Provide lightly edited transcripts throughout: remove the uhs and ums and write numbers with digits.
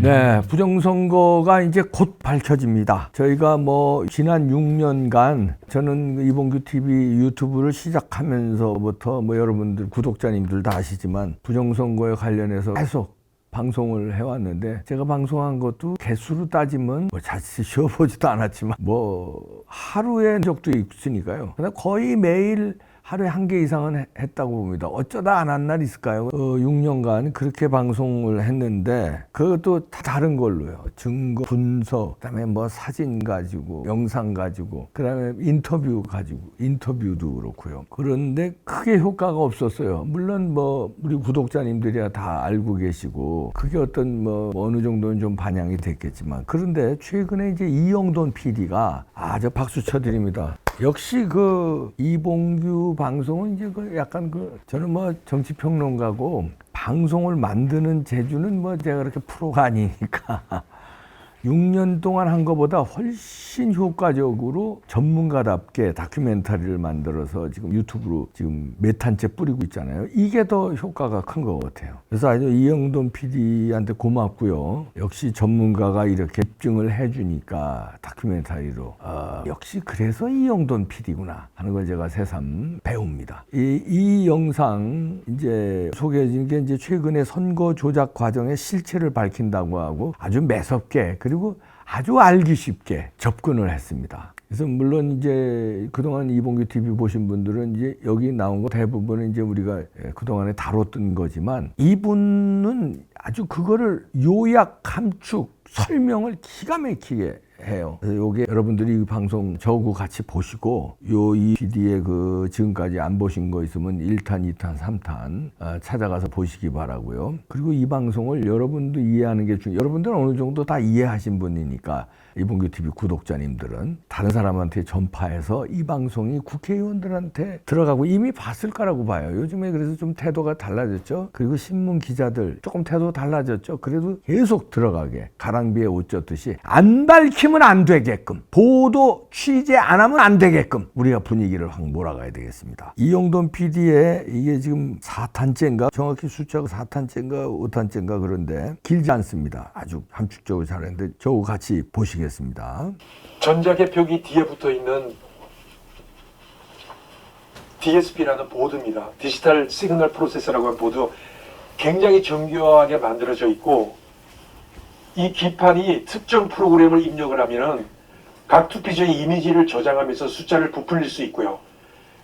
네, 부정선거가 이제 곧 밝혀집니다. 저희가 뭐 지난 6년간 저는 이봉규 TV 유튜브를 시작하면서부터 뭐 여러분들 구독자님들 다 아시지만 부정선거에 관련해서 계속 방송을 해왔는데, 제가 방송한 것도 개수로 따지면 뭐 자칫 쉬어보지도 않았지만 뭐 하루에 적도 있으니까요. 그냥 거의 매일 하루에 1개 이상은 했다고 봅니다. 어쩌다 안 한 날 있을까요? 6년간 그렇게 방송을 했는데 그것도 다 다른 걸로요. 증거, 분석, 그다음에 뭐 사진 가지고, 영상 가지고, 그다음에 인터뷰 가지고, 인터뷰도 그렇고요. 그런데 크게 효과가 없었어요. 물론 뭐 우리 구독자님들이야 다 알고 계시고 그게 어떤 뭐 어느 정도는 좀 반영이 됐겠지만, 그런데 최근에 이제 이영돈 PD가 아주 박수 쳐드립니다. 역시 그 이봉규 방송은 이제 그 약간 그 저는 뭐 정치평론가고 방송을 만드는 재주는 뭐 제가 그렇게 프로가 아니니까 6년 동안 한 것보다 훨씬 효과적으로 전문가답게 다큐멘터리를 만들어서 지금 유튜브로 지금 몇 탄째 뿌리고 있잖아요. 이게 더 효과가 큰 것 같아요. 그래서 아주 이영돈 PD한테 고맙고요. 역시 전문가가 이렇게 입증을 해주니까 다큐멘터리로 역시 그래서 이영돈 PD구나 하는 걸 제가 새삼 배웁니다. 이 영상 이제 소개해 준 게 이제 최근에 선거 조작 과정의 실체를 밝힌다고 하고 아주 매섭게 그리고 아주 알기 쉽게 접근을 했습니다. 그래서 물론 이제 그동안 이봉규 TV 보신 분들은 이제 여기 나온 거 대부분은 이제 우리가 그동안에 다뤘던 거지만, 이분은 아주 그거를 요약, 함축, 설명을 기가 막히게 해요. 그래서 요게 여러분들이 이 방송 저하고 같이 보시고 이 PD의 그 지금까지 안 보신 거 있으면 1탄, 2탄, 3탄 찾아가서 보시기 바라고요. 그리고 이 방송을 여러분도 이해하는 게 여러분들은 어느 정도 다 이해하신 분이니까 이봉규 TV 구독자님들은 다른 사람한테 전파해서 이 방송이 국회의원들한테 들어가고 이미 봤을 거라고 봐요. 요즘에 그래서 좀 태도가 달라졌죠. 그리고 신문 기자들 조금 태도 달라졌죠. 그래도 계속 들어가게 가랑비에 옷 젖듯이 안 밝히면 안 되게끔, 보도 취재 안 하면 안 되게끔 우리가 분위기를 확 몰아가야 되겠습니다. 이영돈 PD의 이게 지금 4탄째인가? 정확히 숫자가 4탄째인가 5탄째인가 그런데 길지 않습니다. 아주 함축적으로 잘했는데 저하고 같이 보시겠습니다. 전자개표기 뒤에 붙어있는 DSP라는 보드입니다. 디지털 시그널 프로세서라고 하는 보드, 굉장히 정교하게 만들어져 있고, 이 기판이 특정 프로그램을 입력을 하면은 각 투표지의 이미지를 저장하면서 숫자를 부풀릴 수 있고요.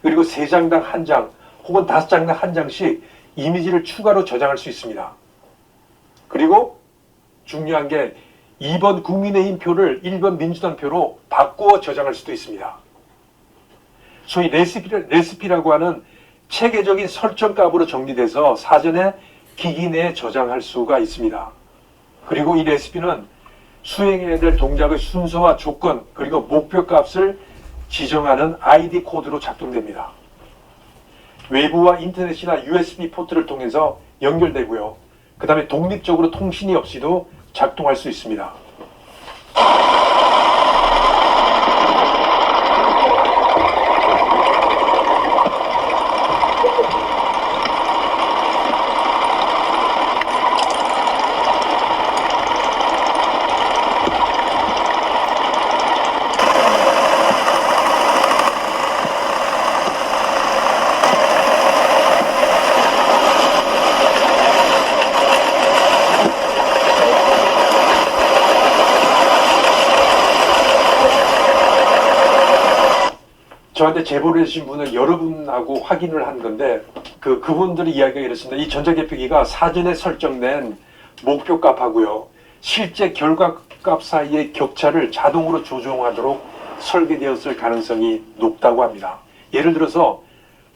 그리고 3장당 1장 혹은 5장당 1장씩 이미지를 추가로 저장할 수 있습니다. 그리고 중요한 게 2번 국민의힘 표를 1번 민주당 표로 바꾸어 저장할 수도 있습니다. 소위 레시피라고 하는 체계적인 설정 값으로 정리돼서 사전에 기기 내에 저장할 수가 있습니다. 그리고 이 레시피는 수행해야 될 동작의 순서와 조건, 그리고 목표 값을 지정하는 ID 코드로 작동됩니다. 외부와 인터넷이나 USB 포트를 통해서 연결되고요. 그 다음에 독립적으로 통신이 없이도 작동할 수 있습니다. 저한테 제보를 해주신 분은 여러분하고 확인을 한 건데, 그분들의 이야기가 이렇습니다. 이 전자개표기가 사전에 설정된 목표값하고요, 실제 결과값 사이의 격차를 자동으로 조정하도록 설계되었을 가능성이 높다고 합니다. 예를 들어서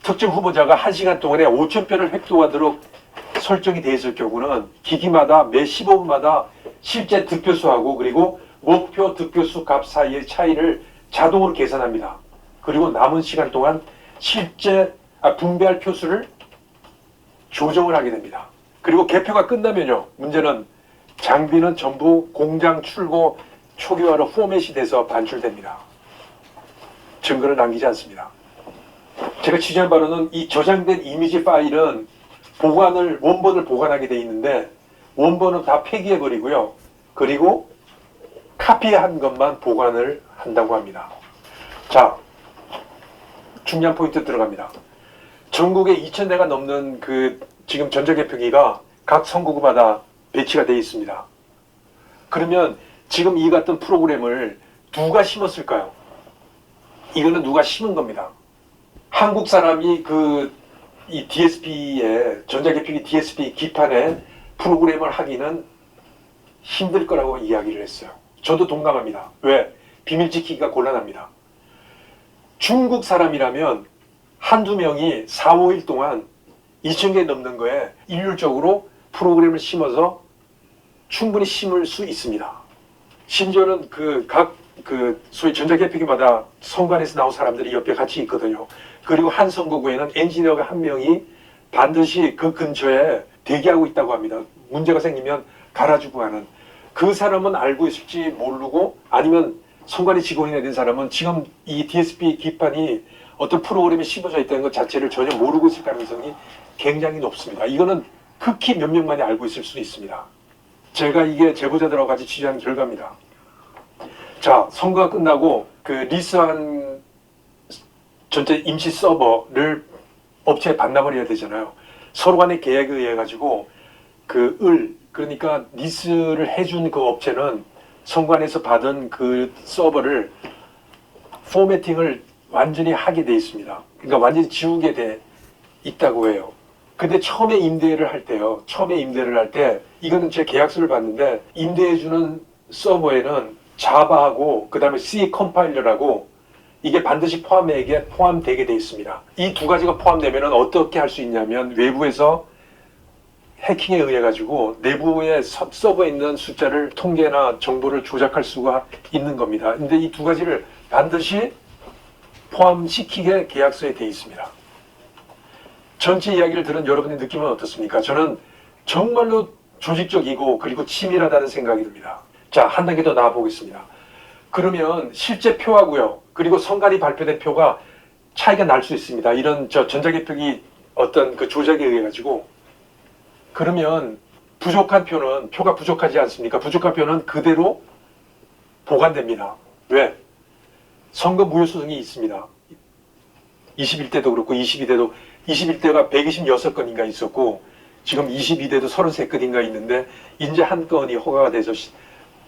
특정 후보자가 1시간 동안에 5,000표를 획득하도록 설정이 되어 있을 경우는 기기마다 매 15분마다 실제 득표수하고 그리고 목표 득표수 값 사이의 차이를 자동으로 계산합니다. 그리고 남은 시간 동안 실제 분배할 표수를 조정을 하게 됩니다. 그리고 개표가 끝나면요, 문제는 장비는 전부 공장 출고 초기화로 포맷이 돼서 반출됩니다. 증거를 남기지 않습니다. 제가 취재한 바로는 이 저장된 이미지 파일은 원본을 보관하게 돼 있는데 원본은 다 폐기해버리고요, 그리고 카피한 것만 보관을 한다고 합니다. 자, 중요한 포인트 들어갑니다. 전국에 2,000대가 넘는 그 지금 전자개표기가 각 선거구마다 배치가 되어 있습니다. 그러면 지금 이 같은 프로그램을 누가 심었을까요? 이거는 누가 심은 겁니다. 한국 사람이 이 DSP에, 전자개표기 DSP 기판에 프로그램을 하기는 힘들 거라고 이야기를 했어요. 저도 동감합니다. 왜? 비밀 지키기가 곤란합니다. 중국 사람이라면 한두 명이 4, 5일 동안 2,000개 넘는 거에 일률적으로 프로그램을 심어서 충분히 심을 수 있습니다. 심지어는 소위 전자개표기마다 선관에서 나온 사람들이 옆에 같이 있거든요. 그리고 한 선거구에는 엔지니어가 한 명이 반드시 그 근처에 대기하고 있다고 합니다. 문제가 생기면 갈아주고 하는. 그 사람은 알고 있을지 모르고, 아니면 선관위 직원이 된 사람은 지금 이 DSP 기판이 어떤 프로그램이 심어져 있다는 것 자체를 전혀 모르고 있을 가능성이 굉장히 높습니다. 이거는 극히 몇 명만이 알고 있을 수도 있습니다. 제가 이게 제보자들하고 같이 취재한 결과입니다. 자, 선거가 끝나고 그 리스한 전체 임시 서버를 업체에 반납을 해야 되잖아요. 서로 간의 계약에 의해 가지고 그러니까 리스를 해준 그 업체는 선관에서 받은 그 서버를 포매팅을 완전히 하게 돼 있습니다. 그러니까 완전히 지우게 돼 있다고 해요. 근데 처음에 임대를 할 때요. 이거는 제 계약서를 봤는데, 임대해주는 서버에는 자바하고 그 다음에 C 컴파일러라고 이게 반드시 포함되게 돼 있습니다. 이 두 가지가 포함되면 어떻게 할 수 있냐면, 외부에서 해킹에 의해 가지고 내부의 서버에 있는 숫자를 통계나 정보를 조작할 수가 있는 겁니다. 근데 이 두 가지를 반드시 포함시키게 계약서에 돼 있습니다. 전체 이야기를 들은 여러분의 느낌은 어떻습니까? 저는 정말로 조직적이고 그리고 치밀하다는 생각이 듭니다. 자, 한 단계 더 나아보겠습니다. 그러면 실제 표하고요, 그리고 선관위 발표된 표가 차이가 날 수 있습니다. 이런 전자개표기 어떤 그 조작에 의해 가지고. 그러면 부족한 표는, 표가 부족하지 않습니까? 부족한 표는 그대로 보관됩니다. 왜? 선거 무효 소송이 있습니다. 21대도 그렇고 22대도, 21대가 126건인가 있었고 지금 22대도 33건인가 있는데 이제 한 건이 허가가 돼서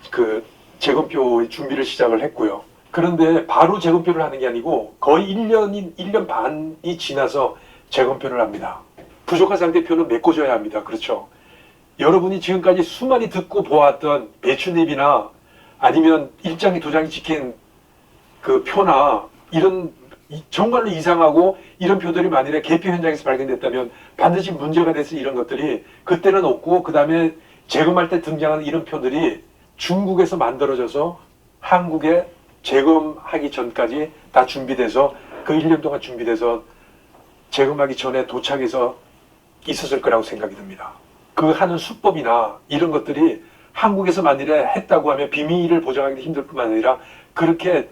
그 재검표 준비를 시작을 했고요. 그런데 바로 재검표를 하는 게 아니고 거의 1년 반이 지나서 재검표를 합니다. 부족한 상대표는 메꿔줘야 합니다. 그렇죠? 여러분이 지금까지 수많이 듣고 보았던 배추잎이나 아니면 일장이 도장이 찍힌 그 표나 이런 정말로 이상하고 이런 표들이 만일에 개표 현장에서 발견됐다면 반드시 문제가 돼서 이런 것들이 그때는 없고, 그 다음에 재검할 때 등장하는 이런 표들이 중국에서 만들어져서 한국에 재검하기 전까지 다 준비돼서 그 1년 동안 준비돼서 재검하기 전에 도착해서 있었을 거라고 생각이 듭니다. 그 하는 수법이나 이런 것들이 한국에서 만일에 했다고 하면 비밀을 보장하기 힘들 뿐만 아니라 그렇게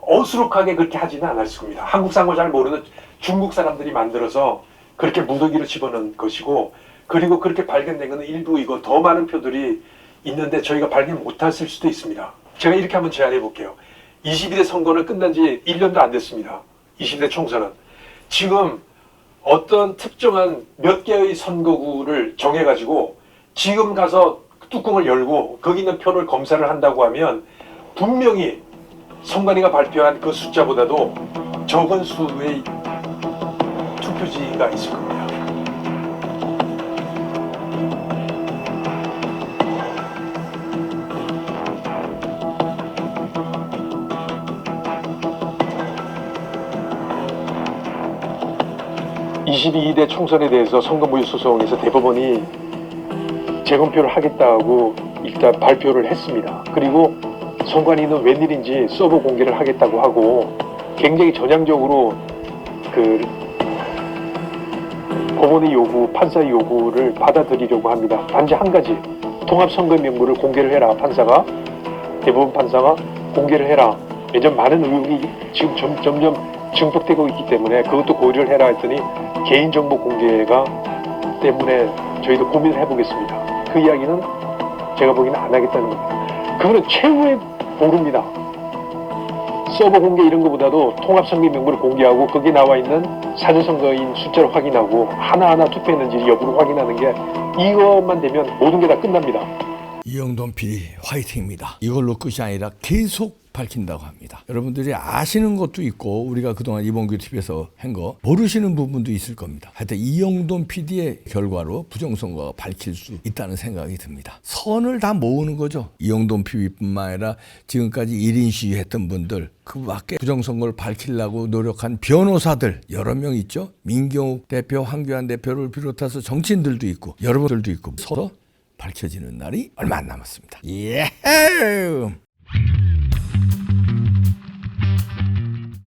어수룩하게 그렇게 하지는 않았을 겁니다. 한국 상을 잘 모르는 중국 사람들이 만들어서 그렇게 무더기로 집어넣은 것이고, 그리고 그렇게 발견된 것은 일부이고 더 많은 표들이 있는데 저희가 발견 못했을 수도 있습니다. 제가 이렇게 한번 제안해 볼게요. 22대 선거는 끝난 지 1년도 안 됐습니다. 22대 총선은. 지금 어떤 특정한 몇 개의 선거구를 정해가지고 지금 가서 뚜껑을 열고 거기 있는 표를 검사를 한다고 하면 분명히 선관위가 발표한 그 숫자보다도 적은 수의 투표지가 있을 겁니다. (22대) 총선에 대해서 선거무효 소송에서 대법원이 재검표를 하겠다고 일단 발표를 했습니다. 그리고 선관위는 웬일인지 서버 공개를 하겠다고 하고 굉장히 전향적으로 그 법원의 요구, 판사의 요구를 받아들이려고 합니다. 단지 한 가지, 통합선거 명부를 공개를 해라. 대법원 판사가 공개를 해라. 예전 많은 의혹이 지금 점점 증폭되고 있기 때문에 그것도 고려를 해라 했더니 개인정보 공개가 때문에 저희도 고민을 해보겠습니다. 그 이야기는 제가 보기에는 안 하겠다는 겁니다. 그거는 최후의 보루입니다. 서버 공개 이런 것보다도 통합선거 명부를 공개하고 거기에 나와 있는 사전선거인 숫자를 확인하고 하나하나 투표했는지 여부를 확인하는 게 이것만 되면 모든 게 다 끝납니다. 이영돈 PD 화이팅입니다. 이걸로 끝이 아니라 계속 밝힌다고 합니다. 여러분들이 아시는 것도 있고 우리가 그동안 이봉규 TV에서 한 거 모르시는 부분도 있을 겁니다. 하여튼 이영돈 PD의 결과로 부정선거가 밝힐 수 있다는 생각이 듭니다. 선을 다 모으는 거죠. 이영돈 PD뿐만 아니라 지금까지 1인 시위했던 분들 그 밖에 부정선거를 밝히려고 노력한 변호사들 여러 명 있죠. 민경욱 대표, 황교안 대표를 비롯해서 정치인들도 있고 여러분들도 있고 서로 밝혀지는 날이 얼마 안 남았습니다. 예.